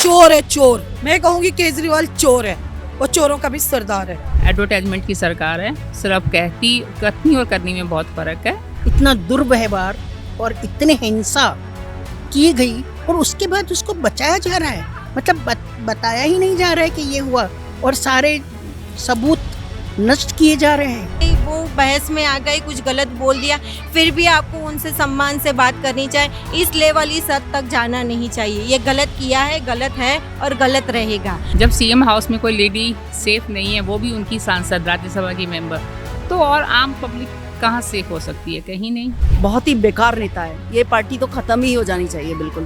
चोर है चोर। मैं कहूँगी केजरीवाल चोर है, वो चोरों का भी सरदार है। एडवर्टाइजमेंट की सरकार है, सिर्फ कहती और करने में बहुत फर्क है। इतना दुर्व्यवहार और इतनी हिंसा की गई और उसके बाद उसको बचाया जा रहा है, मतलब बताया ही नहीं जा रहा है कि ये हुआ, और सारे सबूत नष्ट किए जा रहे हैं। वो बहस में आ गए, कुछ गलत बोल दिया, फिर भी आपको उनसे सम्मान से बात करनी चाहिए। इस लेवल इस हद तक जाना नहीं चाहिए। ये गलत किया है, गलत है और गलत रहेगा। जब सीएम हाउस में कोई लेडी सेफ नहीं है, वो भी उनकी सांसद, राज्यसभा की मेंबर, तो और आम पब्लिक कहाँ सेफ हो सकती है? कहीं नहीं। बहुत ही बेकार नेता है, ये पार्टी तो खत्म ही हो जानी चाहिए बिल्कुल।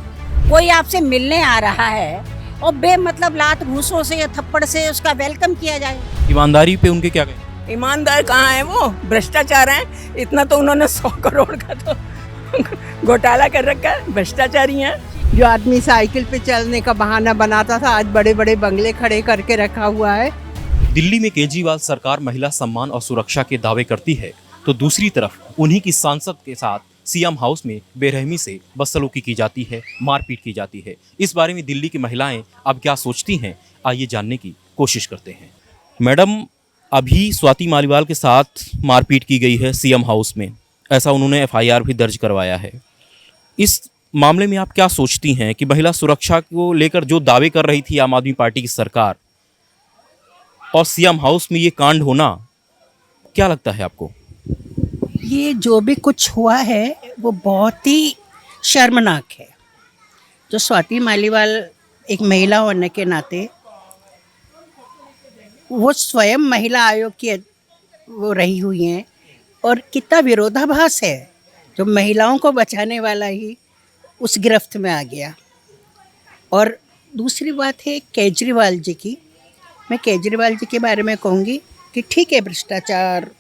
कोई आपसे मिलने आ रहा है और बेमतलब लात घूंसों से या थप्पड़ से उसका वेलकम किया जाए। ईमानदारी पे उनके क्या कहें? ईमानदार कहाँ है वो, भ्रष्टाचार है। इतना तो उन्होंने 100 करोड़ का तो घोटाला कर रखा है, भ्रष्टाचारी हैं। जो आदमी साइकिल पे चलने का बहाना बनाता था, आज बड़े बड़े बंगले खड़े करके रखा हुआ है। दिल्ली में केजरीवाल सरकार महिला सम्मान और सुरक्षा के दावे करती है, तो दूसरी तरफ उन्हीं की सांसद के साथ सीएम हाउस में बेरहमी से बदसलूकी की जाती है, मारपीट की जाती है। इस बारे में दिल्ली की महिलाएं अब क्या सोचती हैं, आइए जानने की कोशिश करते हैं। मैडम, अभी स्वाति मालीवाल के साथ मारपीट की गई है सीएम हाउस में, ऐसा उन्होंने एफआईआर भी दर्ज करवाया है। इस मामले में आप क्या सोचती हैं कि महिला सुरक्षा को लेकर जो दावे कर रही थी आम आदमी पार्टी की सरकार, और सीएम हाउस में ये कांड होना, क्या लगता है आपको? ये जो भी कुछ हुआ है वो बहुत ही शर्मनाक है। जो स्वाति मालीवाल एक महिला होने के नाते, वो स्वयं महिला आयोग की वो रही हुई हैं, और कितना विरोधाभास है, जो महिलाओं को बचाने वाला ही उस गिरफ्त में आ गया। और दूसरी बात है केजरीवाल जी की। मैं केजरीवाल जी के बारे में कहूँगी कि ठीक है, भ्रष्टाचार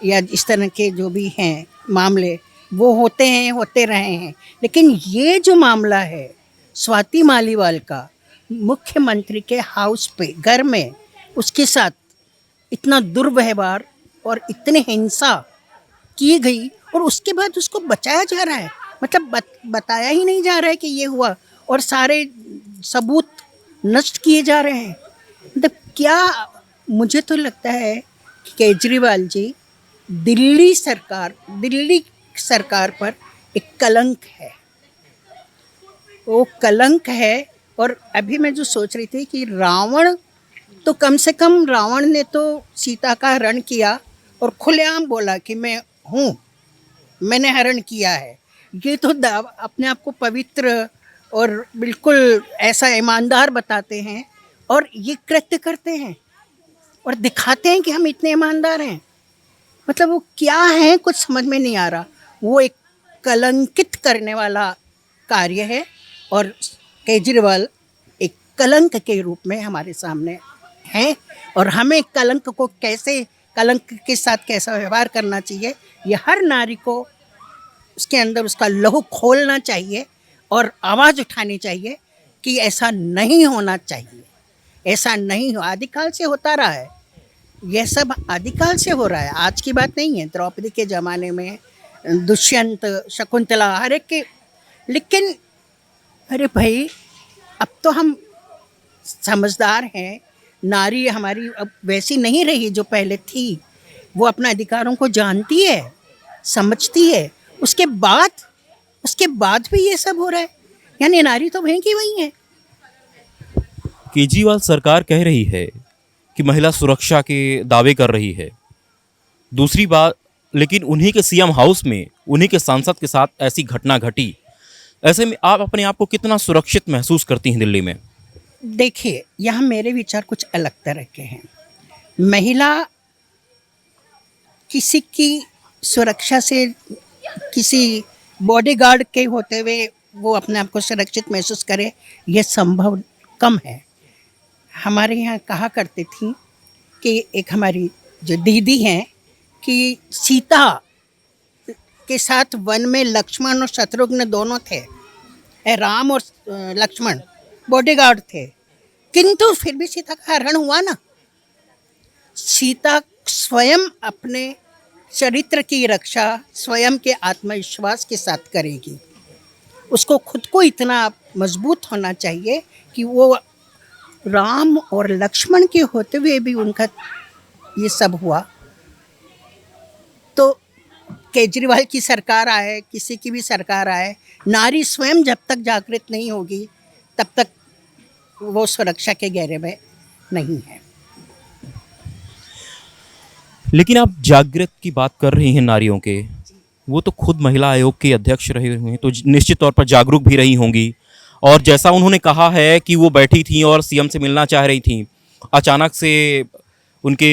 या इस तरह के जो भी हैं मामले वो होते हैं, होते रहे हैं, लेकिन ये जो मामला है स्वाति मालीवाल का, मुख्यमंत्री के हाउस पे, घर में उसके साथ इतना दुर्व्यवहार और इतनी हिंसा की गई और उसके बाद उसको बचाया जा रहा है, मतलब बताया ही नहीं जा रहा है कि ये हुआ, और सारे सबूत नष्ट किए जा रहे हैं। मतलब क्या, मुझे तो लगता है कि केजरीवाल जी दिल्ली सरकार पर एक कलंक है, वो कलंक है। और अभी मैं जो सोच रही थी कि रावण तो कम से कम, रावण ने तो सीता का हरण किया और खुलेआम बोला कि मैं हूँ, मैंने हरण किया है। ये तो अपने आप को पवित्र और बिल्कुल ऐसा ईमानदार बताते हैं, और ये कृत्य करते हैं और दिखाते हैं कि हम इतने ईमानदार हैं। मतलब वो क्या है, कुछ समझ में नहीं आ रहा। वो एक कलंकित करने वाला कार्य है, और केजरीवाल एक कलंक के रूप में हमारे सामने हैं, और हमें कलंक को कैसे, कलंक के साथ कैसा व्यवहार करना चाहिए, ये हर नारी को उसके अंदर उसका लहू खोलना चाहिए और आवाज़ उठानी चाहिए कि ऐसा नहीं होना चाहिए, ऐसा नहीं हो। आदिकाल से होता रहा है, यह सब आदिकाल से हो रहा है, आज की बात नहीं है। द्रौपदी के ज़माने में दुष्यंत, शकुंतला, हर एक के, लेकिन अरे भाई, अब तो हम समझदार हैं। नारी हमारी अब वैसी नहीं रही जो पहले थी, वो अपने अधिकारों को जानती है, समझती है। उसके बाद भी ये सब हो रहा है, यानी नारी तो वहीं की वहीं है। केजरीवाल सरकार कह रही है कि महिला सुरक्षा के दावे कर रही है, दूसरी बात, लेकिन उन्हीं के सीएम हाउस में उन्हीं के सांसद के साथ ऐसी घटना घटी। ऐसे में आप अपने आप को कितना सुरक्षित महसूस करती हैं दिल्ली में? देखिए, यहाँ मेरे विचार कुछ अलग तरह के हैं। महिला किसी की सुरक्षा से, किसी बॉडीगार्ड के होते हुए वो अपने आप को सुरक्षित महसूस करे, ये संभव कम है। हमारे यहाँ कहा करती थी कि एक हमारी जो दीदी हैं कि सीता के साथ वन में लक्ष्मण और शत्रुघ्न दोनों थे, राम और लक्ष्मण बॉडीगार्ड थे, किंतु फिर भी सीता का हरण हुआ ना। सीता स्वयं अपने चरित्र की रक्षा स्वयं के आत्मविश्वास के साथ करेगी, उसको खुद को इतना मजबूत होना चाहिए कि वो राम और लक्ष्मण के होते हुए भी उनका ये सब हुआ। तो केजरीवाल की सरकार आए, किसी की भी सरकार आए, नारी स्वयं जब तक जागृत नहीं होगी तब तक वो सुरक्षा के घेरे में नहीं है। लेकिन आप जागृत की बात कर रही हैं नारियों के, वो तो खुद महिला आयोग के अध्यक्ष रहे हुए हैं, तो निश्चित तौर पर जागरूक भी रही होंगी। और जैसा उन्होंने कहा है कि वो बैठी थी और सीएम से मिलना चाह रही थी, अचानक से उनके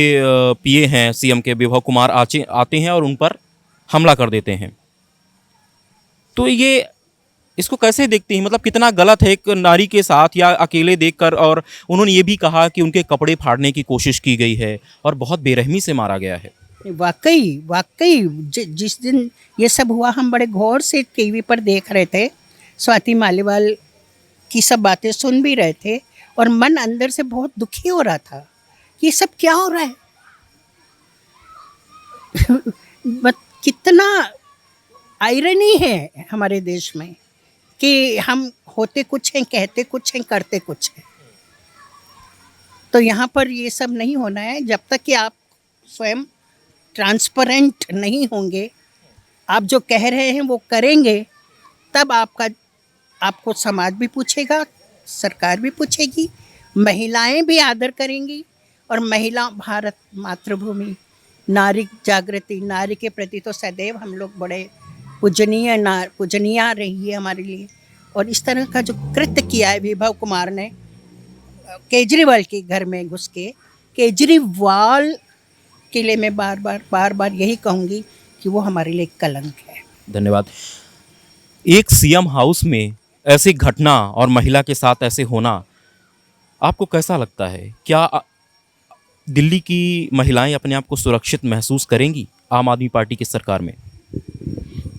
पीए हैं सीएम के विभव कुमार आते हैं और उन पर हमला कर देते हैं। तो ये इसको कैसे देखते हैं, मतलब कितना गलत है एक नारी के साथ या अकेले देखकर। और उन्होंने ये भी कहा कि उनके कपड़े फाड़ने की कोशिश की गई है और बहुत बेरहमी से मारा गया है। वाकई जिस दिन ये सब हुआ हम बड़े गौर से टीवी पर देख रहे थे, स्वाति मालीवाल की सब बातें सुन भी रहे थे और मन अंदर से बहुत दुखी हो रहा था। ये सब क्या हो रहा है? कितना आयरनी है हमारे देश में कि हम होते कुछ हैं, कहते कुछ हैं, करते कुछ हैं। तो यहाँ पर ये सब नहीं होना है। जब तक कि आप स्वयं ट्रांसपेरेंट नहीं होंगे, आप जो कह रहे हैं वो करेंगे, तब आपको समाज भी पूछेगा, सरकार भी पूछेगी, महिलाएं भी आदर करेंगी। और महिला भारत मातृभूमि, नारी जागृति, नारी के प्रति तो सदैव हम लोग बड़े पूजनीय रही है हमारे लिए। और इस तरह का जो कृत्य किया है विभव कुमार ने केजरीवाल के घर में घुस के, केजरीवाल के लिए मैं बार बार यही कहूँगी कि वो हमारे लिए कलंक है। धन्यवाद। एक सीएम हाउस में ऐसी घटना और महिला के साथ ऐसे होना आपको कैसा लगता है? क्या दिल्ली की महिलाएं अपने आप को सुरक्षित महसूस करेंगी आम आदमी पार्टी की सरकार में?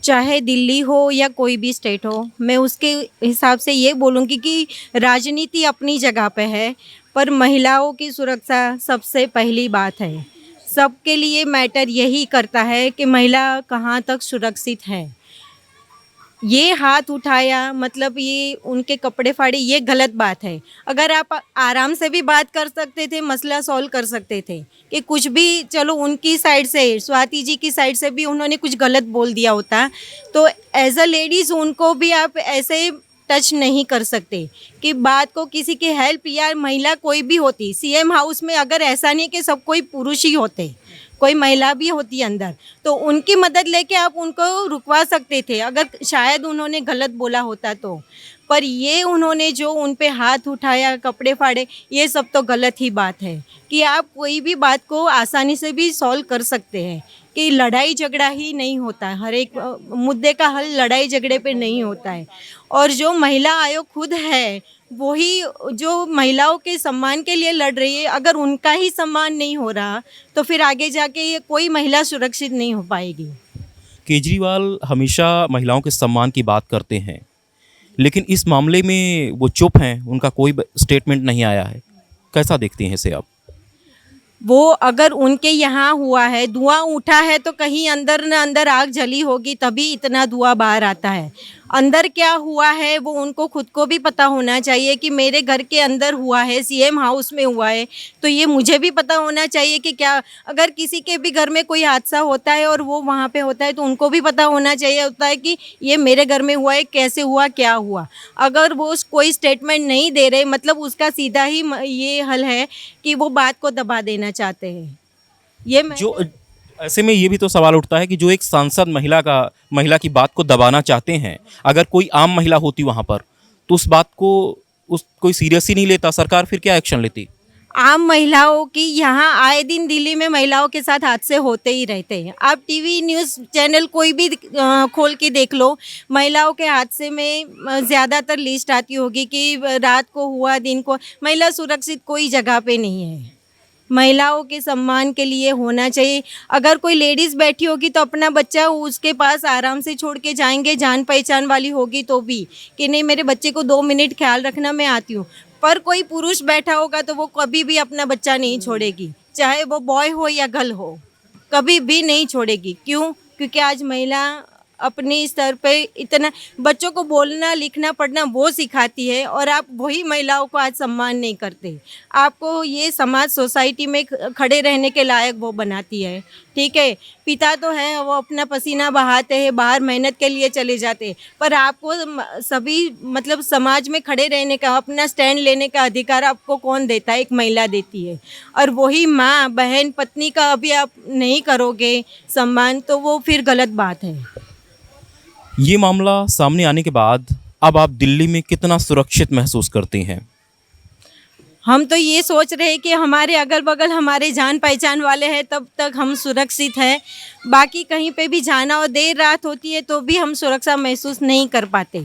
चाहे दिल्ली हो या कोई भी स्टेट हो, मैं उसके हिसाब से ये बोलूँगी कि राजनीति अपनी जगह पे है, पर महिलाओं की सुरक्षा सबसे पहली बात है। सबके लिए मैटर यही करता है कि महिला कहाँ तक सुरक्षित है। ये हाथ उठाया मतलब ये उनके कपड़े फाड़े, ये गलत बात है। अगर आप आराम से भी बात कर सकते थे, मसला सॉल्व कर सकते थे कि कुछ भी, चलो उनकी साइड से, स्वाति जी की साइड से भी उन्होंने कुछ गलत बोल दिया होता, तो एज अ लेडीज़ उनको भी आप ऐसे टच नहीं कर सकते कि बात को किसी की हेल्प या महिला कोई भी होती सीएम हाउस में, अगर ऐसा नहीं कि सब कोई पुरुष ही होते, कोई महिला भी होती अंदर, तो उनकी मदद लेके आप उनको रुकवा सकते थे अगर शायद उन्होंने गलत बोला होता तो। पर ये उन्होंने जो उन पे हाथ उठाया, कपड़े फाड़े, ये सब तो गलत ही बात है कि आप कोई भी बात को आसानी से भी सॉल्व कर सकते हैं कि लड़ाई झगड़ा ही नहीं होता है, हर एक मुद्दे का हल लड़ाई झगड़े पे नहीं होता है। और जो महिला आयोग खुद है वही जो महिलाओं के सम्मान के लिए लड़ रही है, अगर उनका ही सम्मान नहीं हो रहा तो फिर आगे जाके ये कोई महिला सुरक्षित नहीं हो पाएगी। केजरीवाल हमेशा महिलाओं के सम्मान की बात करते हैं, लेकिन इस मामले में वो चुप हैं, उनका कोई स्टेटमेंट नहीं आया है। कैसा देखती हैं इसे आप? वो अगर उनके यहाँ हुआ है, धुआं उठा है, तो कहीं अंदर न अंदर आग जली होगी तभी इतना धुआं बाहर आता है। अंदर क्या हुआ है वो उनको खुद को भी पता होना चाहिए कि मेरे घर के अंदर हुआ है, सीएम हाउस में हुआ है, तो ये मुझे भी पता होना चाहिए कि क्या, अगर किसी के भी घर में कोई हादसा होता है और वो वहाँ पे होता है तो उनको भी पता होना चाहिए होता है कि ये मेरे घर में हुआ है, कैसे हुआ, क्या हुआ। अगर वो कोई स्टेटमेंट नहीं दे रहे, मतलब उसका सीधा ही ये हल है कि वो बात को दबा देना चाहते हैं। ये जो ऐसे में ये भी तो सवाल उठता है कि जो एक सांसद महिला की बात को दबाना चाहते हैं, अगर कोई आम महिला होती वहाँ पर तो उस बात को कोई सीरियस ही नहीं लेता, सरकार फिर क्या एक्शन लेती? आम महिलाओं की यहाँ आए दिन दिल्ली में महिलाओं के साथ हादसे होते ही रहते हैं। आप टीवी न्यूज़ चैनल कोई भी खोल के देख लो, महिलाओं के हादसे में ज़्यादातर लिस्ट आती होगी कि रात को हुआ, दिन को। महिला सुरक्षित कोई जगह पे नहीं है। महिलाओं के सम्मान के लिए होना चाहिए। अगर कोई लेडीज़ बैठी होगी तो अपना बच्चा उसके पास आराम से छोड़ के जाएंगे, जान पहचान वाली होगी तो भी, कि नहीं मेरे बच्चे को 2 मिनट ख्याल रखना, मैं आती हूँ। पर कोई पुरुष बैठा होगा तो वो कभी भी अपना बच्चा नहीं छोड़ेगी, चाहे वो बॉय हो या गर्ल हो, कभी भी नहीं छोड़ेगी। क्यों? क्योंकि आज महिला अपने स्तर पे इतना बच्चों को बोलना लिखना पढ़ना वो सिखाती है, और आप वही महिलाओं को आज सम्मान नहीं करते। आपको ये समाज सोसाइटी में खड़े रहने के लायक वो बनाती है। ठीक है, पिता तो हैं, वो अपना पसीना बहाते हैं, बाहर मेहनत के लिए चले जाते हैं, पर आपको सभी मतलब समाज में खड़े रहने का, अपना स्टैंड लेने का अधिकार आपको कौन देता है? एक महिला देती है। और वही माँ बहन पत्नी का अभी आप नहीं करोगे सम्मान, तो वो फिर गलत बात है। ये मामला सामने आने के बाद अब आप दिल्ली में कितना सुरक्षित महसूस करती हैं? हम तो ये सोच रहे हैं कि हमारे अगल बगल हमारे जान पहचान वाले हैं, तब तक हम सुरक्षित हैं। बाकी कहीं पे भी जाना और देर रात होती है तो भी हम सुरक्षा महसूस नहीं कर पाते।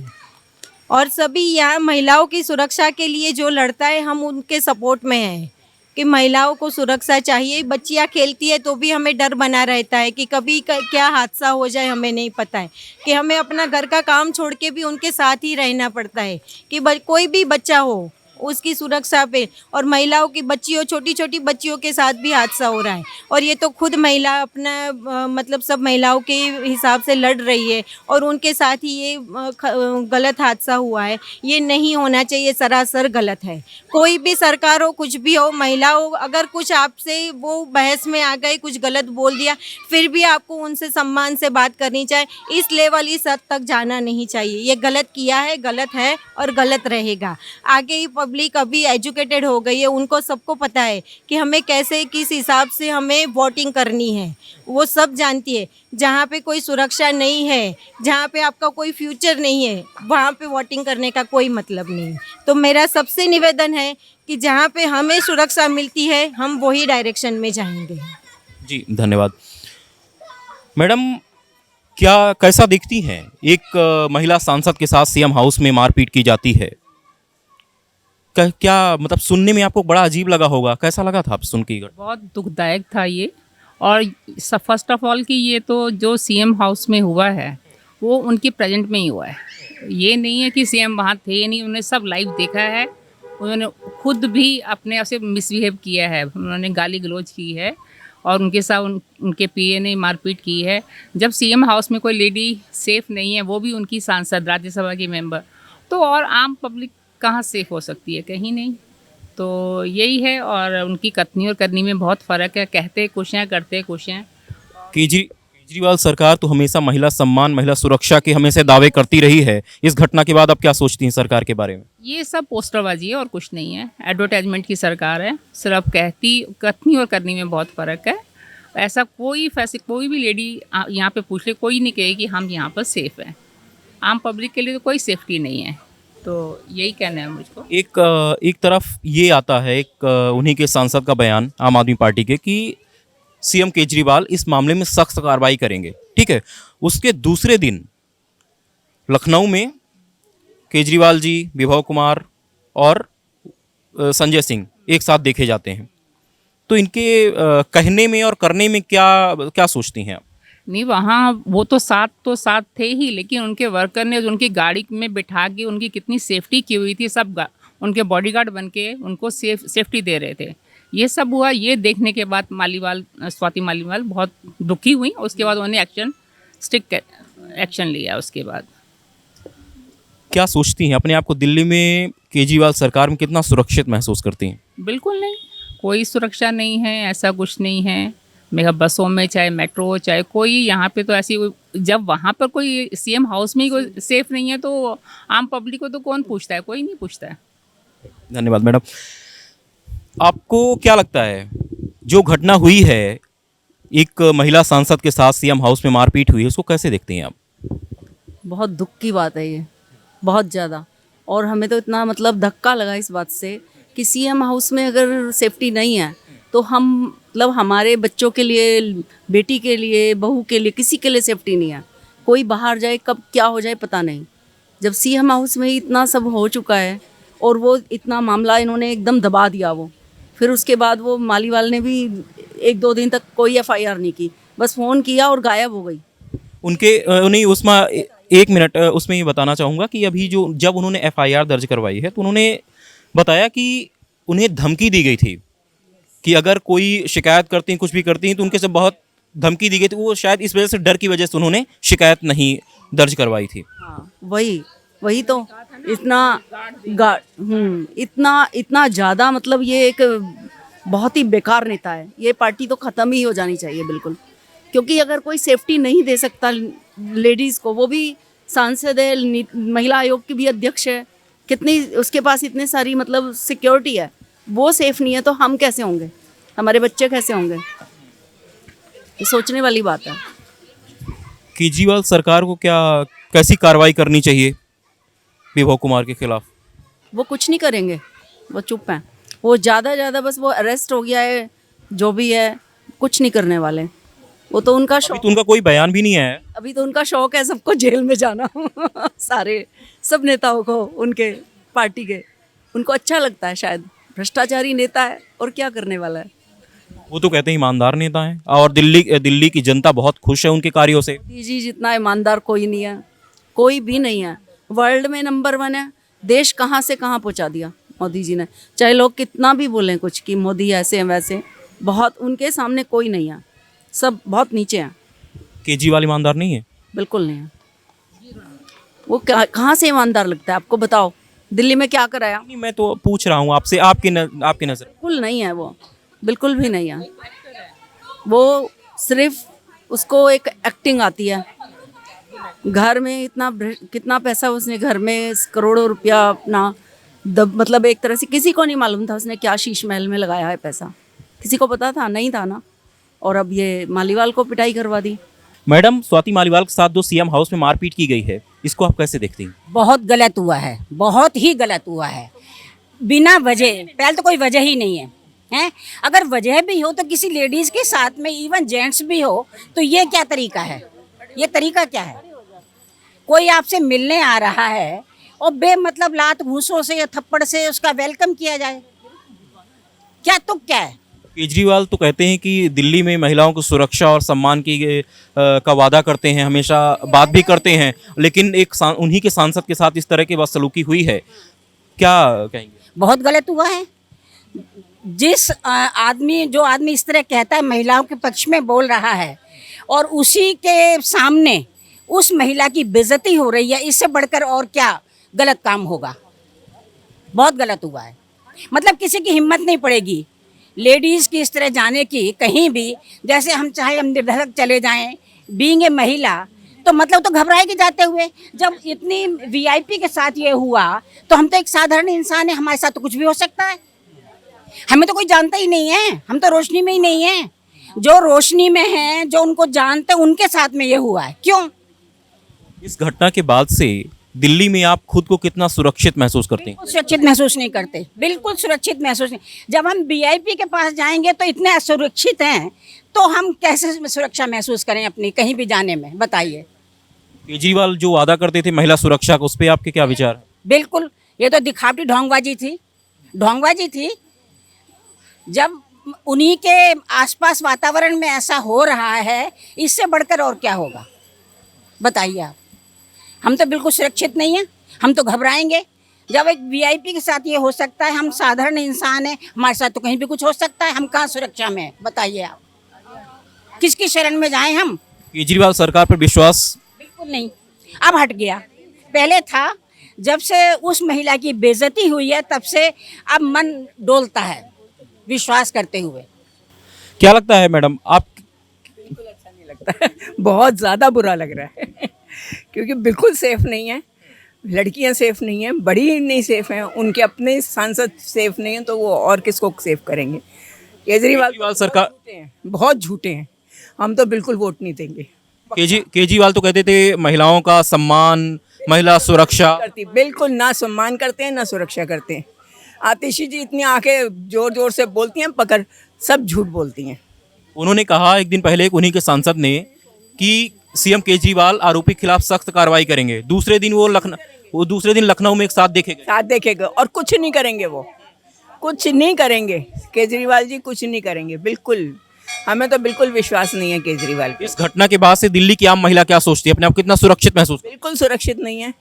और सभी यहाँ महिलाओं की सुरक्षा के लिए जो लड़ता है, हम उनके सपोर्ट में हैं कि महिलाओं को सुरक्षा चाहिए। बच्चियाँ खेलती है तो भी हमें डर बना रहता है कि कभी क्या हादसा हो जाए, हमें नहीं पता है कि हमें अपना घर का काम छोड़ के भी उनके साथ ही रहना पड़ता है कि कोई भी बच्चा हो उसकी सुरक्षा पे। और महिलाओं की बच्चियों, छोटी छोटी बच्चियों के साथ भी हादसा हो रहा है, और ये तो खुद महिला अपना मतलब सब महिलाओं के हिसाब से लड़ रही है और उनके साथ ही ये गलत हादसा हुआ है। ये नहीं होना चाहिए, सरासर गलत है। कोई भी सरकार हो, कुछ भी हो, महिलाओं अगर कुछ आपसे वो बहस में आ गए, कुछ गलत बोल दिया, फिर भी आपको उनसे सम्मान से बात करनी चाहिए। इस लेवल, इस हद तक जाना नहीं चाहिए। ये गलत किया है, गलत है और गलत रहेगा। आगे ही पब्लिक अभी एजुकेटेड हो गई है, उनको सबको पता है कि हमें कैसे किस हिसाब से हमें वोटिंग करनी है, वो सब जानती है। जहाँ पे कोई सुरक्षा नहीं है, जहाँ पे आपका कोई फ्यूचर नहीं है, वहाँ पे वोटिंग करने का कोई मतलब नहीं है। तो मेरा सबसे निवेदन है कि जहाँ पे हमें सुरक्षा मिलती है, हम वही डायरेक्शन में जाएंगे। जी, धन्यवाद। मैडम, क्या कैसा दिखती हैं? एक महिला सांसद के साथ सीएम हाउस में मारपीट की जाती है, क्या मतलब सुनने में आपको बड़ा अजीब लगा होगा, कैसा लगा था आप सुन के? बहुत दुखदायक था ये। और फर्स्ट ऑफ ऑल कि ये तो जो सीएम हाउस में हुआ है वो उनकी प्रेजेंट में ही हुआ है। ये नहीं है कि सीएम वहाँ थे नहीं, उन्होंने सब लाइव देखा है। उन्होंने खुद भी अपने आप से मिसबिहेव किया है, उन्होंने गाली गलौज की है और उनके साथ उनके पीए ने मारपीट की है। जब सीएम हाउस में कोई लेडी सेफ़ नहीं है, वो भी उनकी सांसद, राज्यसभा की मेंबर, तो और आम पब्लिक कहाँ सेफ हो सकती है? कहीं नहीं। तो यही है, और उनकी कथनी और करनी में बहुत फ़र्क है। कहते कुछ हैं, करते कुछ हैं। केजरीवाल सरकार तो हमेशा महिला सम्मान, महिला सुरक्षा के हमेशा दावे करती रही है। इस घटना के बाद आप क्या सोचती हैं सरकार के बारे में? ये सब पोस्टरबाजी है और कुछ नहीं है। एडवर्टाइजमेंट की सरकार है, सिर्फ कथनी और करनी में बहुत फ़र्क है। ऐसा कोई भी लेडी यहाँ पे पूछ ले, कोई नहीं कहे कि हम यहाँ पर सेफ़ हैं। आम पब्लिक के लिए तो कोई सेफ्टी नहीं है। तो यही कहना है मुझको। एक तरफ ये आता है, उन्हीं के सांसद का बयान आम आदमी पार्टी के कि सीएम केजरीवाल इस मामले में सख्त कार्रवाई करेंगे, ठीक है। उसके दूसरे दिन लखनऊ में केजरीवाल जी, विभव कुमार और संजय सिंह एक साथ देखे जाते हैं। तो इनके कहने में और करने में क्या सोचती हैं आप? नहीं, वहाँ वो तो साथ थे ही, लेकिन उनके वर्कर ने उनकी गाड़ी में बिठा के उनकी कितनी सेफ्टी की हुई थी। सब उनके बॉडीगार्ड बन के उनको सेफ्टी दे रहे थे। ये सब हुआ, ये देखने के बाद स्वाति मालीवाल बहुत दुखी हुई। उसके बाद उन्होंने स्ट्रिक्ट एक्शन लिया। उसके बाद क्या सोचती हैं अपने आप को दिल्ली में केजरीवाल सरकार में कितना सुरक्षित महसूस करती हैं? बिल्कुल नहीं, कोई सुरक्षा नहीं है, ऐसा कुछ नहीं है। मेरा बसों में चाहे मेट्रो हो, चाहे कोई यहाँ पे तो ऐसी, जब वहाँ पर कोई सीएम हाउस में ही कोई सेफ नहीं है तो आम पब्लिक को तो कौन पूछता है? कोई नहीं पूछता है। धन्यवाद मैडम। आपको क्या लगता है जो घटना हुई है, एक महिला सांसद के साथ सीएम हाउस में मारपीट हुई है, उसको कैसे देखते हैं आप? बहुत दुख की बात है ये, बहुत ज़्यादा। और हमें तो इतना मतलब धक्का लगा इस बात से कि सीएम हाउस में अगर सेफ्टी नहीं है तो हम मतलब हमारे बच्चों के लिए, बेटी के लिए, बहू के लिए, किसी के लिए सेफ्टी नहीं है। कोई बाहर जाए कब क्या हो जाए पता नहीं। जब सीएम हाउस में इतना सब हो चुका है और वो इतना मामला इन्होंने एकदम दबा दिया, वो फिर उसके बाद वो मालीवाल ने भी 1-2 दिन तक कोई एफआईआर नहीं की, बस फ़ोन किया और गायब हो गई। उन्हें उसमें 1 मिनट उसमें ये बताना चाहूँगा कि अभी जब उन्होंने एफआईआर दर्ज करवाई है तो उन्होंने बताया कि उन्हें धमकी दी गई थी कि अगर कोई शिकायत करती हैं, कुछ भी करती हैं तो उनके से बहुत धमकी दी गई थी, वो शायद इस वजह से, डर की वजह से उन्होंने शिकायत नहीं दर्ज करवाई थी। हाँ वही तो इतना ज़्यादा, मतलब ये एक बहुत ही बेकार नेता है। ये पार्टी तो ख़त्म ही हो जानी चाहिए बिल्कुल, क्योंकि अगर कोई सेफ्टी नहीं दे सकता लेडीज़ को, वो भी सांसद है, महिला आयोग की भी अध्यक्ष है, कितनी उसके पास इतने सारी मतलब सिक्योरिटी है, वो सेफ नहीं है तो हम कैसे होंगे, हमारे बच्चे कैसे होंगे? ये सोचने वाली बात है। केजरीवाल सरकार को कैसी कार्रवाई करनी चाहिए विभव कुमार के खिलाफ? वो कुछ नहीं करेंगे, वो चुप हैं। वो ज़्यादा बस वो अरेस्ट हो गया है, जो भी है, कुछ नहीं करने वाले। वो तो उनका अभी शौक, तो उनका कोई बयान भी नहीं है। अभी तो उनका शौक है सबको जेल में जाना सारे सब नेताओं को, उनके पार्टी के, उनको अच्छा लगता है शायद। भ्रष्टाचारी नेता है और क्या करने वाला है। वो तो कहते हैं ईमानदार नेता हैं, और दिल्ली की जनता बहुत खुश है उनके कार्यों से। मोदी जी जितना ईमानदार कोई नहीं है, कोई भी नहीं है। वर्ल्ड में नंबर 1 है। देश कहाँ से कहाँ पहुँचा दिया मोदी जी ने। चाहे लोग कितना भी बोलें कुछ कि मोदी ऐसे हैं वैसे, बहुत उनके सामने कोई नहीं है, सब बहुत नीचे हैं। केजरीवाल ईमानदार नहीं है? बिल्कुल नहीं है। वो कहाँ से ईमानदार लगता है आपको, बताओ? दिल्ली में क्या कराया? नहीं, मैं तो पूछ रहा हूँ आपसे, आपकी नज़र। बिल्कुल नहीं है वो, बिल्कुल भी नहीं है। वो सिर्फ उसको एक एक्टिंग आती है। घर में कितना पैसा उसने घर में करोड़ों रुपया अपना मतलब एक तरह से किसी को नहीं मालूम था उसने क्या शीश महल में लगाया है पैसा। किसी को पता था? नहीं था ना। और अब ये मालीवाल को पिटाई करवा दी। मैडम, स्वाति मालीवाल के साथ जो सीएम हाउस में मारपीट की गई है, इसको आप कैसे देखती हैं? बहुत गलत हुआ है, बहुत ही गलत हुआ है। बिना वजह, पहले तो कोई वजह ही नहीं है, हैं? अगर वजह भी हो तो किसी लेडीज़ के साथ में, इवन जेंट्स भी हो, तो ये क्या तरीका है? ये तरीका क्या है? कोई आपसे मिलने आ रहा है और बेमतलब लात घूंसों से या थप्पड़ से उसका वेलकम किया जाए, क्या तुक क्या है? केजरीवाल तो कहते हैं कि दिल्ली में महिलाओं को सुरक्षा और सम्मान का वादा करते हैं, हमेशा बात भी करते हैं, लेकिन उन्हीं के सांसद के साथ इस तरह की बदसलूकी हुई है, क्या कहेंगे? बहुत गलत हुआ है। जो आदमी इस तरह कहता है, महिलाओं के पक्ष में बोल रहा है, और उसी के सामने उस महिला की बेइज्जती हो रही है, इससे बढ़कर और क्या गलत काम होगा? बहुत गलत हुआ है। मतलब किसी की हिम्मत नहीं पड़ेगी लेडीज़ की इस तरह जाने की कहीं भी। जैसे हम चाहे हम निर्धड़क चले जाएं, बीइंग ए महिला, तो मतलब तो घबराएगी जाते हुए। जब इतनी वीआईपी के साथ ये हुआ, तो हम तो एक साधारण इंसान है, हमारे साथ तो कुछ भी हो सकता है। हमें तो कोई जानता ही नहीं है, हम तो रोशनी में ही नहीं है। जो रोशनी में हैं, जो उनको जानते हैं, उनके साथ में ये हुआ है। क्यों? इस घटना के बाद से दिल्ली में आप खुद को कितना सुरक्षित महसूस करते हैं? सुरक्षित महसूस नहीं करते, बिल्कुल सुरक्षित महसूस नहीं। जब हम वीआईपी के पास जाएंगे तो इतने असुरक्षित हैं, तो हम कैसे सुरक्षा महसूस करें अपनी कहीं भी जाने में? बताइए। केजरीवाल जो वादा करते थे महिला सुरक्षा का, उस पर आपके क्या विचार है? बिल्कुल, ये तो दिखावटी ढोंगबाजी थी। जब उन्हीं के आसपास वातावरण में ऐसा हो रहा है, इससे बढ़कर और क्या होगा? बताइए आप। हम तो बिल्कुल सुरक्षित नहीं हैं, हम तो घबराएंगे। जब एक वीआईपी के साथ ये हो सकता है, हम साधारण इंसान हैं, हमारे साथ तो कहीं भी कुछ हो सकता है, हम कहाँ सुरक्षा में हैं? बताइए आप। किसकी शरण में जाएं हम? केजरीवाल सरकार पर विश्वास बिल्कुल नहीं, अब हट गया। पहले था, जब से उस महिला की बेइज्जती हुई है, तब से अब मन डोलता है विश्वास करते हुए। क्या लगता है मैडम, आप? बिल्कुल अच्छा नहीं लगता है, बहुत ज़्यादा बुरा लग रहा है क्योंकि बिल्कुल सेफ नहीं है, लड़कियां सेफ नहीं हैं, बड़ी नहीं सेफ हैं, उनके अपने सांसद सेफ नहीं हैं, तो वो और किसको सेफ करेंगे? केजरीवाल सरकार बहुत झूठे हैं, हम तो बिल्कुल वोट नहीं देंगे। केजरीवाल तो कहते थे महिलाओं का सम्मान, महिला सुरक्षा करती, बिल्कुल ना सम्मान करते हैं ना सुरक्षा करते हैं। आतिशी जी इतनी आंखें जोर जोर से बोलती हैं, पकड़ सब झूठ बोलती हैं। उन्होंने कहा एक दिन पहले उन्हीं के सांसद ने कि सीएम केजरीवाल आरोपी के खिलाफ सख्त कार्रवाई करेंगे। दूसरे दिन लखनऊ में एक साथ देखेगा और कुछ नहीं करेंगे, वो कुछ नहीं करेंगे। केजरीवाल जी कुछ नहीं करेंगे, बिल्कुल। हमें तो बिल्कुल विश्वास नहीं है केजरीवाल पे। इस घटना के बाद से दिल्ली की आम महिला क्या सोचती है, अपने आप कितना सुरक्षित महसूस? बिल्कुल सुरक्षित नहीं है।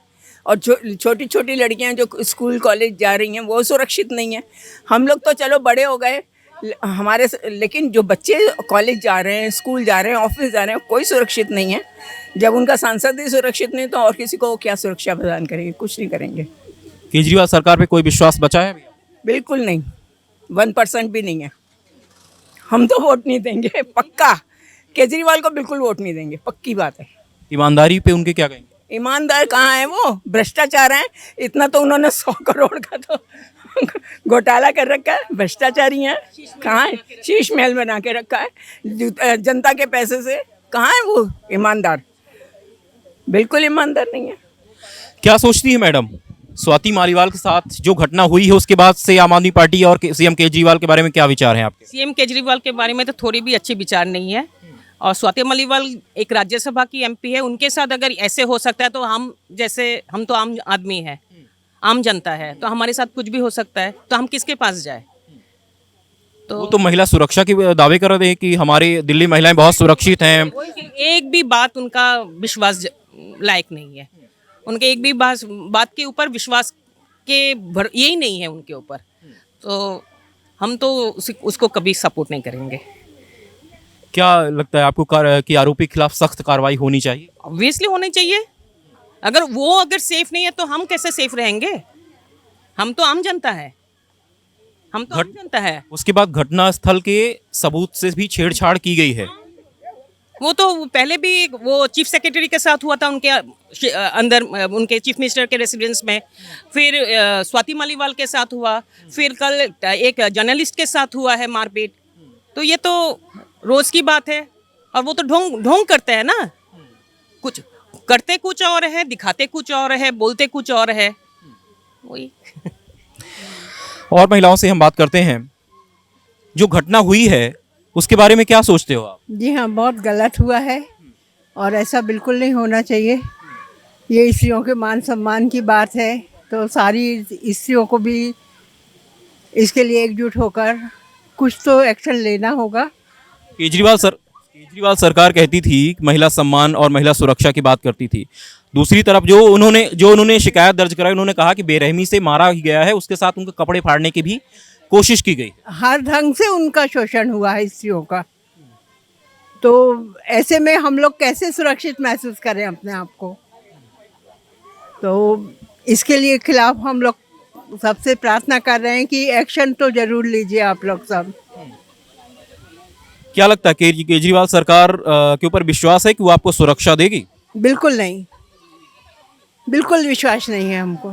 और छोटी छोटी लड़कियां जो स्कूल कॉलेज जा रही हैं, वो सुरक्षित नहीं है। हम लोग तो चलो बड़े हो गए, लेकिन जो बच्चे कॉलेज जा रहे हैं, स्कूल जा रहे हैं, ऑफिस जा रहे हैं, कोई सुरक्षित नहीं है। जब उनका सांसद ही सुरक्षित नहीं तो और किसी को क्या सुरक्षा प्रदान करेंगे? कुछ नहीं करेंगे। केजरीवाल सरकार पे कोई विश्वास बचा है अभी? बिल्कुल नहीं, 1% भी नहीं है। हम तो वोट नहीं देंगे, पक्का। केजरीवाल को बिल्कुल वोट नहीं देंगे, पक्की बात है। ईमानदारी पे उनके क्या कहेंगे? ईमानदार कहाँ है वो? भ्रष्टाचार है इतना, तो उन्होंने 100 करोड़ का तो घोटाला कर रखा है। भ्रष्टाचारी हैं, कहाँ है? शीश महल बना के रखा है जनता के पैसे से। कहाँ है वो ईमानदार? बिल्कुल ईमानदार नहीं है। क्या सोचती है मैडम, स्वाति मालीवाल के साथ जो घटना हुई है उसके बाद से आम आदमी पार्टी और सीएम केजरीवाल के बारे में क्या विचार हैं आपके? सीएम केजरीवाल के बारे में तो थोड़ी भी अच्छे विचार नहीं है। और स्वाति मालीवाल एक राज्यसभा की एमपी है, उनके साथ अगर ऐसे हो सकता है तो हम तो आम आदमी है, आम जनता है, तो हमारे साथ कुछ भी हो सकता है, तो हम किसके पास जाए? वो तो महिला सुरक्षा के दावे कर रहे हैं कि हमारी दिल्ली महिलाएं बहुत सुरक्षित हैं। एक भी बात उनका विश्वास लायक नहीं है। उनके एक भी बात के ऊपर विश्वास के यही नहीं है उनके ऊपर, तो हम तो उसको कभी सपोर्ट नहीं करेंगे। क्या लगता है आपको कि आरोपी के खिलाफ सख्त कार्रवाई होनी चाहिए? ऑब्वियसली होनी चाहिए। अगर सेफ नहीं है तो हम कैसे सेफ रहेंगे? हम तो आम जनता है, आम जनता है। उसके बाद घटना स्थल के सबूत से भी छेड़छाड़ की गई है। वो तो पहले भी वो चीफ सेक्रेटरी के साथ हुआ था, उनके अंदर, उनके चीफ मिनिस्टर के रेसिडेंस में। फिर स्वाति मालीवाल के साथ हुआ, फिर कल एक जर्नलिस्ट के साथ हुआ है मारपीट। तो ये तो रोज की बात है। और वो तो ढोंग करते हैं ना, कुछ करते कुछ और है, दिखाते कुछ और है, बोलते कुछ और है, वही। और महिलाओं से हम बात करते हैं, जो घटना हुई है उसके बारे में क्या सोचते हो आप? जी हाँ, बहुत गलत हुआ है और ऐसा बिल्कुल नहीं होना चाहिए। ये स्त्रियों के मान सम्मान की बात है, तो सारी स्त्रियों को भी इसके लिए एकजुट होकर कुछ तो एक्शन लेना होगा। केजरीवाल सरकार कहती थी कि महिला सम्मान और महिला सुरक्षा की बात करती थी। दूसरी तरफ जो उन्होंने शिकायत दर्ज कराई, उन्होंने कहा कि बेरहमी से मारा गया है, उसके साथ उनके कपड़े फाड़ने की भी कोशिश की गई। हर ढंग से उनका शोषण हुआ है स्त्रियों का, तो ऐसे में हम लोग कैसे सुरक्षित महसूस करें अपने आप को? तो इसके लिए खिलाफ हम लोग सबसे प्रार्थना कर रहे हैं कि एक्शन तो जरूर लीजिए आप लोग सब। क्या लगता है केजरीवाल सरकार के ऊपर विश्वास है कि वो आपको सुरक्षा देगी? बिल्कुल नहीं, बिल्कुल विश्वास नहीं है हमको।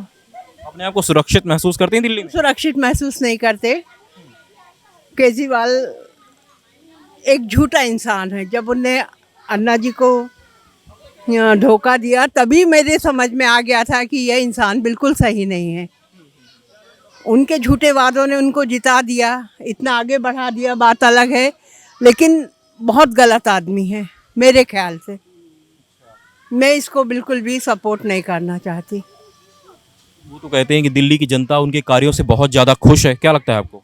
अपने आप को सुरक्षित महसूस करते हैं दिल्ली में? सुरक्षित महसूस नहीं करते। केजरीवाल एक झूठा इंसान है। जब उनने अन्ना जी को धोखा दिया तभी मेरे समझ में आ गया था कि यह इंसान बिल्कुल सही नहीं है। उनके झूठे वादों ने उनको जिता दिया, इतना आगे बढ़ा दिया, बात अलग है, लेकिन बहुत गलत आदमी है मेरे ख्याल से। मैं इसको बिल्कुल भी सपोर्ट नहीं करना चाहती। वो तो कहते हैं कि दिल्ली की जनता उनके कार्यों से बहुत ज़्यादा खुश है। क्या लगता है आपको?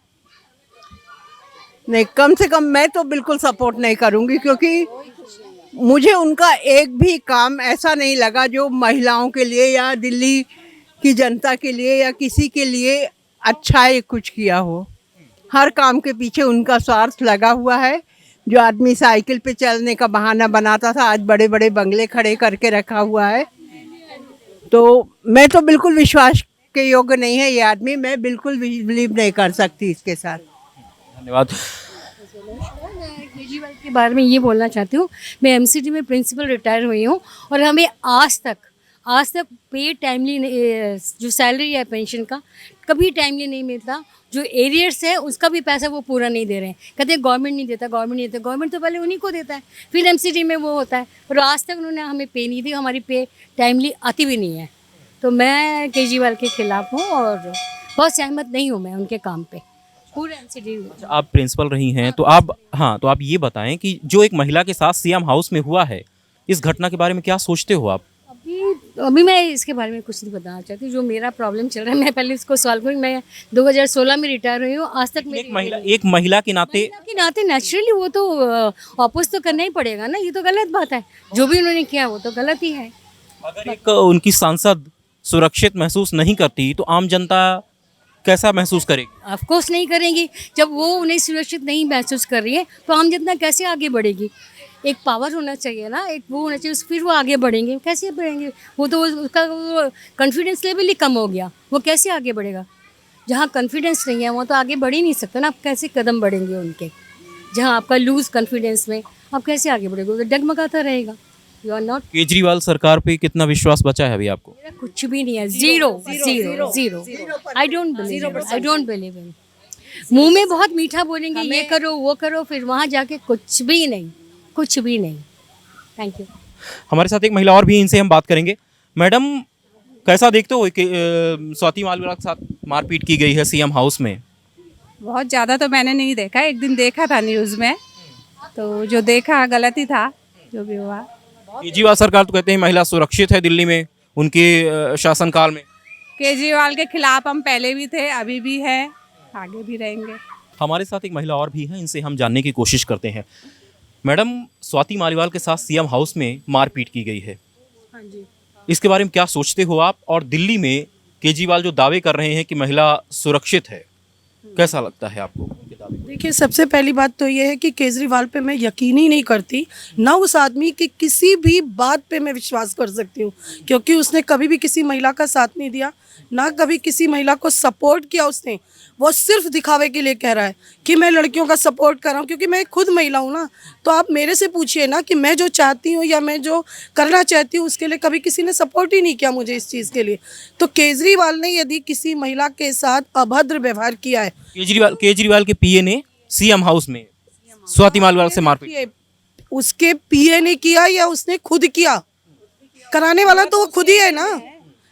नहीं, कम से कम मैं तो बिल्कुल सपोर्ट नहीं करूंगी, क्योंकि मुझे उनका एक भी काम ऐसा नहीं लगा जो महिलाओं के लिए या दिल्ली की जनता के लिए या किसी के लिए अच्छा ही कुछ किया हो। हर काम के पीछे उनका स्वार्थ लगा हुआ है। जो आदमी साइकिल पे चलने का बहाना बनाता था, आज बड़े बड़े बंगले खड़े करके रखा हुआ है। तो मैं तो बिल्कुल विश्वास के योग्य नहीं है ये आदमी। मैं बिल्कुल बिलीव नहीं कर सकती इसके साथ। धन्यवाद। केजरीवाल के बारे में ये बोलना चाहती हूँ, मैं एमसीडी में प्रिंसिपल रिटायर हुई हूँ और हमें आज तक पे टाइमली जो सैलरी है पेंशन का कभी टाइमली नहीं मिलता। जो एरियर्स है उसका भी पैसा वो पूरा नहीं दे रहे हैं। कहते हैं गवर्नमेंट नहीं देता, गवर्नमेंट तो पहले उन्हीं को देता है, फिर एमसीडी में वो होता है। और आज तक उन्होंने हमें पे नहीं दी, हमारी पे टाइमली आती भी नहीं है। तो मैं केजरीवाल के खिलाफ हूँ और बहुत सहमत नहीं हूँ मैं उनके काम पे। पूरे एमसीडी आप प्रिंसिपल रही हैं तो आप ये बताएं कि जो एक महिला के साथ सीएम हाउस में हुआ है, इस घटना के बारे में क्या सोचते हो आप? अभी मैं इसके बारे में कुछ नहीं बताना चाहती। जो मेरा प्रॉब्लम चल रहा है मैं पहले इसको सॉल्व करूँ। मैं 2016 में रिटायर हुई हूँ। आज तक एक महिला के नाते नेचुरली वो तो अपोज तो करना ही पड़ेगा ना। ये तो गलत बात है, जो भी उन्होंने किया वो तो गलत ही है। अगर एक उनकी सांसद सुरक्षित महसूस नहीं करती तो आम जनता कैसा महसूस करेगी? ऑफ कोर्स नहीं करेंगी। जब वो उन्हें सुरक्षित नहीं महसूस कर रही है तो आम जनता कैसे आगे बढ़ेगी? एक पावर होना चाहिए ना, एक वो होना चाहिए, फिर वो आगे बढ़ेंगे। कैसे बढ़ेंगे? वो तो उसका कॉन्फिडेंस लेवल ही कम हो गया, वो कैसे आगे बढ़ेगा? जहाँ कॉन्फिडेंस नहीं है वो तो आगे बढ़ ही नहीं सकता ना। आप कैसे कदम बढ़ेंगे उनके? जहाँ आपका लूज कॉन्फिडेंस में आप कैसे आगे बढ़ेंगे? वो तो डगमगाता रहेगा। You are not. केजरीवाल सरकार पे कितना विश्वास बचा है अभी आपको? मेरा कुछ भी नहीं है, zero zero zero. I don't believe in. मुंह में बहुत मीठा बोलेंगे, ये करो वो करो, फिर वहाँ जाके कुछ भी नहीं, कुछ भी नहीं। Thank you. हमारे साथ एक महिला और भी, इनसे हम बात करेंगे। मैडम, कैसा देखते हो कि स्वाति मालवीय के साथ मारपीट की गई है सीएम हाउस में? बहुत ज़्यादा तो मैंने नहीं देखा, एक दिन देखा था न्यूज़ में, तो जो देखा गलत ही था, जो भी हुआ। केजरीवाल सरकार तो कहते हैं महिला सुरक्षित है दिल्ली में उनके शासनकाल में। केजरीवाल के खिलाफ हम पहले भी थे, अभी भी है, आगे भी रहेंगे। हमारे साथ एक महिला और भी है, इनसे हम जानने की कोशिश करते हैं। मैडम, स्वाति मालीवाल के साथ सीएम हाउस में मारपीट की गई है। हाँ जी। इसके बारे में क्या सोचते हो आप? और दिल्ली में केजरीवाल जो दावे कर रहे हैं कि महिला सुरक्षित है, कैसा लगता है आपको उनके दावे? देखिए, सबसे पहली बात तो ये है कि केजरीवाल पे मैं यकीन ही नहीं करती, ना उस आदमी की किसी भी बात पे मैं विश्वास कर सकती हूँ, क्योंकि उसने कभी भी किसी महिला का साथ नहीं दिया, ना कभी किसी महिला को सपोर्ट किया उसने। वो सिर्फ दिखावे के लिए कह रहा है कि मैं लड़कियों का सपोर्ट कर रहा हूँ, क्योंकि मैं खुद महिला हूँ ना। तो आप मेरे से पूछिए ना कि मैं जो चाहती हूँ या मैं जो करना चाहती हूँ उसके लिए कभी किसी ने सपोर्ट ही नहीं किया मुझे इस चीज़ के लिए। तो केजरीवाल ने यदि किसी महिला के साथ अभद्र व्यवहार किया है, केजरीवाल के पीए ने सीएम हाउस में स्वाति मालीवाल से मारपीट, उसके पीए ने किया या उसने खुद किया? कराने वाला तो वो खुद ही है ना।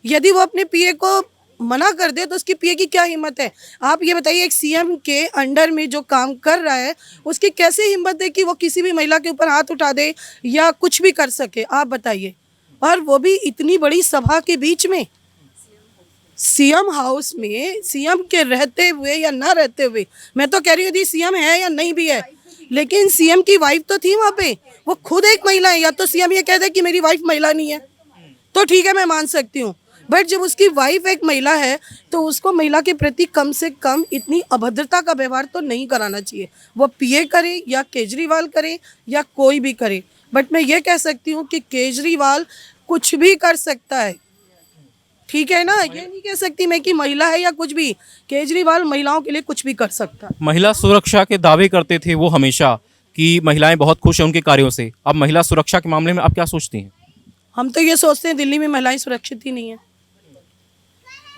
यदि वो अपने पीए को मना कर दे तो उसकी पीए की क्या हिम्मत है? आप ये बताइए, एक सीएम के अंडर में जो काम कर रहा है उसकी कैसे हिम्मत है कि वो किसी भी महिला के ऊपर हाथ उठा दे या कुछ भी कर सके? आप बताइए। और वो भी इतनी बड़ी सभा के बीच में, सीएम हाउस में, सीएम के रहते हुए या ना रहते हुए। मैं तो कह रही हूँ यदि सीएम है या नहीं भी है, लेकिन सीएम की वाइफ तो थी वहाँ पे, वो खुद एक महिला है। या तो सीएम ये कह दे कि मेरी वाइफ महिला नहीं है तो ठीक है, मैं मान सकती हूँ, बट जब उसकी वाइफ एक महिला है तो उसको महिला के प्रति कम से कम इतनी अभद्रता का व्यवहार तो नहीं कराना चाहिए। वो पीए करे या केजरीवाल करे या कोई भी करे, बट मैं ये कह सकती हूँ कि केजरीवाल कुछ भी कर सकता है, ठीक है ना। ये नहीं कह सकती मैं कि महिला है या कुछ भी, केजरीवाल महिलाओं के लिए कुछ भी कर सकता है। महिला सुरक्षा के दावे करते थे वो हमेशा कि महिलाएं बहुत खुश हैं उनके कार्यों से। अब महिला सुरक्षा के मामले में आप क्या सोचती हैं? हम तो ये सोचते हैं दिल्ली में महिलाएं सुरक्षित ही नहीं है।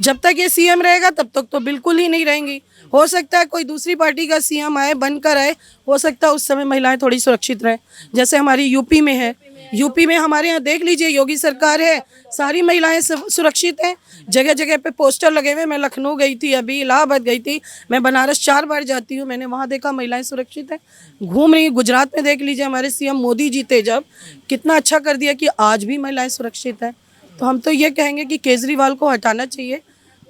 जब तक ये सीएम रहेगा तब तक तो बिल्कुल ही नहीं रहेंगी। हो सकता है कोई दूसरी पार्टी का सीएम आए, बनकर आए, हो सकता है उस समय महिलाएं थोड़ी सुरक्षित रहें, जैसे हमारी यूपी में है। यूपी में हमारे यहाँ देख लीजिए, योगी सरकार है, सारी महिलाएं सुरक्षित हैं। जगह जगह पे पोस्टर लगे हुए। मैं लखनऊ गई थी, अभी इलाहाबाद गई थी, मैं बनारस 4 बार जाती हूँ, मैंने वहाँ देखा महिलाएं सुरक्षित हैं, घूम रही। गुजरात में देख लीजिए, हमारे सीएम मोदी जी थे जब, कितना अच्छा कर दिया कि आज भी महिलाएं सुरक्षित हैं। तो हम तो ये कहेंगे कि केजरीवाल को हटाना चाहिए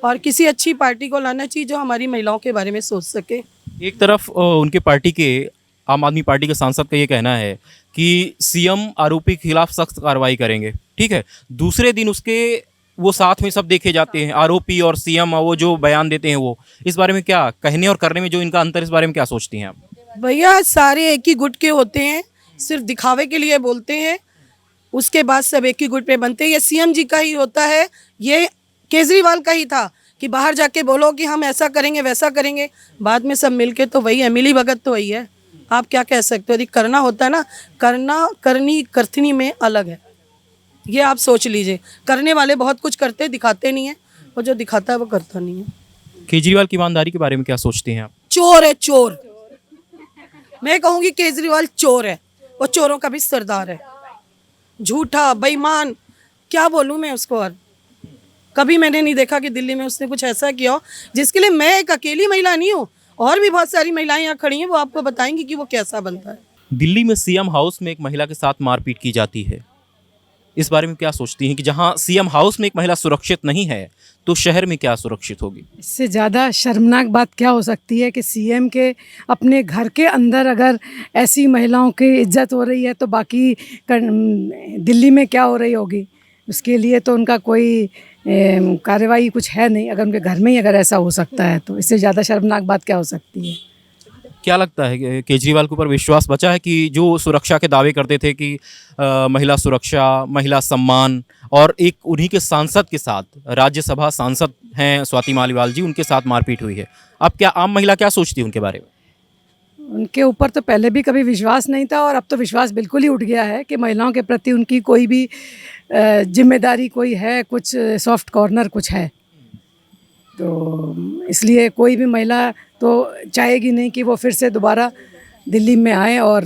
और किसी अच्छी पार्टी को लाना चाहिए जो हमारी महिलाओं के बारे में सोच सके। एक तरफ उनके पार्टी के, आम आदमी पार्टी के सांसद का ये कहना है कि सीएम आरोपी के खिलाफ सख्त कार्रवाई करेंगे, ठीक है। दूसरे दिन उसके वो साथ में सब देखे जाते हैं, आरोपी और सीएम, वो जो बयान देते हैं वो। इस बारे में क्या कहने और करने में जो इनका अंतर, इस बारे में क्या सोचती हैं आप? भैया, सारे एक ही गुट के होते हैं, सिर्फ दिखावे के लिए बोलते हैं, उसके बाद सब एक ही गुट पे बनते हैं। ये सीएम जी का ही होता है, ये केजरीवाल का ही था कि बाहर जाके बोलो कि हम ऐसा करेंगे वैसा करेंगे, बाद में सब मिलके तो वही है, मिली भगत तो वही है। आप क्या कह सकते हो? यदि करना होता है ना, करना करनी करथनी में अलग है, ये आप सोच लीजिए। करने वाले बहुत कुछ करते, दिखाते नहीं है, और जो दिखाता है वो करता नहीं है। केजरीवाल की ईमानदारी के बारे में क्या सोचते हैं आप? चोर है, चोर। मैं कहूँगी केजरीवाल चोर है, और चोरों का भी सरदार है। झूठा, बेईमान, क्या बोलूँ मैं उसको। और कभी मैंने नहीं देखा कि दिल्ली में उसने कुछ ऐसा किया हो जिसके लिए मैं एक अकेली महिला नहीं हूँ, और भी बहुत सारी महिलाएं यहाँ खड़ी हैं, वो आपको बताएंगी कि वो कैसा बनता है। दिल्ली में सीएम हाउस में एक महिला के साथ मारपीट की जाती है, इस बारे में क्या सोचती हैं कि जहां सीएम हाउस में एक महिला सुरक्षित नहीं है तो शहर में क्या सुरक्षित होगी? इससे ज़्यादा शर्मनाक बात क्या हो सकती है कि सीएम के अपने घर के अंदर अगर ऐसी महिलाओं की इज्जत हो रही है तो बाकी दिल्ली में क्या हो रही होगी। उसके लिए तो उनका कोई कार्रवाई कुछ है नहीं। अगर उनके घर में ही अगर ऐसा हो सकता है तो इससे ज़्यादा शर्मनाक बात क्या हो सकती है। क्या लगता है कि केजरीवाल के ऊपर विश्वास बचा है कि जो सुरक्षा के दावे करते थे कि महिला सुरक्षा, महिला सम्मान, और एक उन्हीं के सांसद के साथ, राज्यसभा सांसद हैं स्वाति मालीवाल जी, उनके साथ मारपीट हुई है। अब क्या आम महिला क्या सोचती है उनके बारे में? उनके ऊपर तो पहले भी कभी विश्वास नहीं था और अब तो विश्वास बिल्कुल ही उठ गया है कि महिलाओं के प्रति उनकी कोई भी जिम्मेदारी कोई है, कुछ सॉफ्ट कॉर्नर कुछ है। तो इसलिए कोई भी महिला तो चाहेगी नहीं कि वो फिर से दोबारा दिल्ली में आए और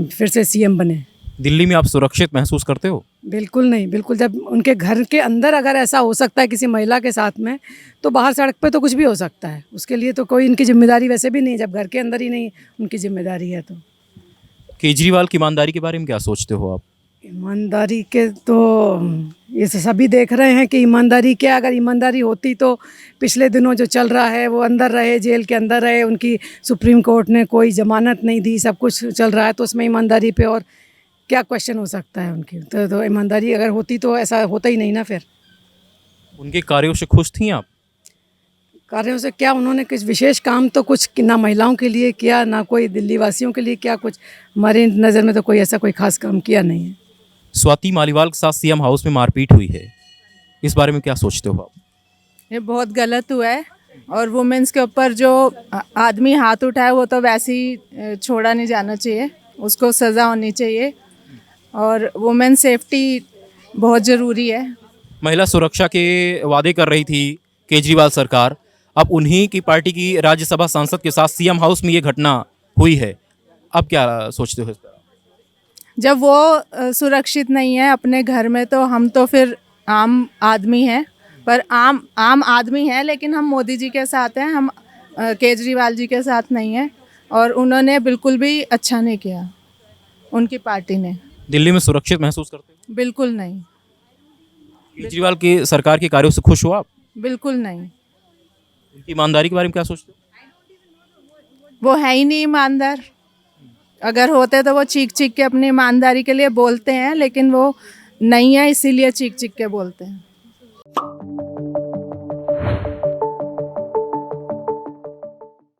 फिर से सीएम बने। दिल्ली में आप सुरक्षित महसूस करते हो? बिल्कुल नहीं, बिल्कुल। जब उनके घर के अंदर अगर ऐसा हो सकता है किसी महिला के साथ में, तो बाहर सड़क पे तो कुछ भी हो सकता है। उसके लिए तो कोई इनकी जिम्मेदारी वैसे भी नहीं, जब घर के अंदर ही नहीं उनकी जिम्मेदारी है। तो केजरीवाल की ईमानदारी के बारे में क्या सोचते हो आप? ईमानदारी के तो ये सभी देख रहे हैं कि ईमानदारी क्या, अगर ईमानदारी होती तो पिछले दिनों जो चल रहा है वो अंदर रहे, जेल के अंदर रहे, उनकी सुप्रीम कोर्ट ने कोई जमानत नहीं दी, सब कुछ चल रहा है, तो उसमें ईमानदारी पे और क्या क्वेश्चन हो सकता है उनकी? तो ईमानदारी अगर होती तो ऐसा होता ही नहीं ना। फिर उनके कार्यों से खुश थी आप? कार्यों से क्या, उन्होंने कुछ विशेष काम तो कुछ ना महिलाओं के लिए किया, ना कोई दिल्ली वासियों के लिए किया, कुछ हमारी नज़र में तो कोई ऐसा कोई खास काम किया नहीं है। स्वाति मालीवाल के साथ सीएम हाउस में मारपीट हुई है, इस बारे में क्या सोचते हो आप? ये बहुत गलत हुआ है और वुमेन्स के ऊपर जो आदमी हाथ उठाए वो तो वैसे ही छोड़ा नहीं जाना चाहिए, उसको सज़ा होनी चाहिए और वुमेन सेफ्टी बहुत ज़रूरी है। महिला सुरक्षा के वादे कर रही थी केजरीवाल सरकार, अब उन्हीं की पार्टी की राज्यसभा सांसद के साथ सीएम हाउस में ये घटना हुई है, अब क्या सोचते हो इस पर? जब वो सुरक्षित नहीं है अपने घर में तो हम तो फिर आम आदमी हैं, पर आम आदमी हैं, लेकिन हम मोदी जी के साथ हैं, हम केजरीवाल जी के साथ नहीं हैं और उन्होंने बिल्कुल भी अच्छा नहीं किया उनकी पार्टी ने। दिल्ली में सुरक्षित महसूस करते हो? बिल्कुल नहीं। केजरीवाल की सरकार के कार्यों से खुश हो आप? बिल्कुल नहीं। उनकी ईमानदारी के बारे में क्या सोचते हो? वो है ही नहीं ईमानदार, अगर होते तो वो चीख चीख के अपनी ईमानदारी के लिए बोलते हैं, लेकिन वो नहीं है इसीलिए चीख चीख के बोलते हैं।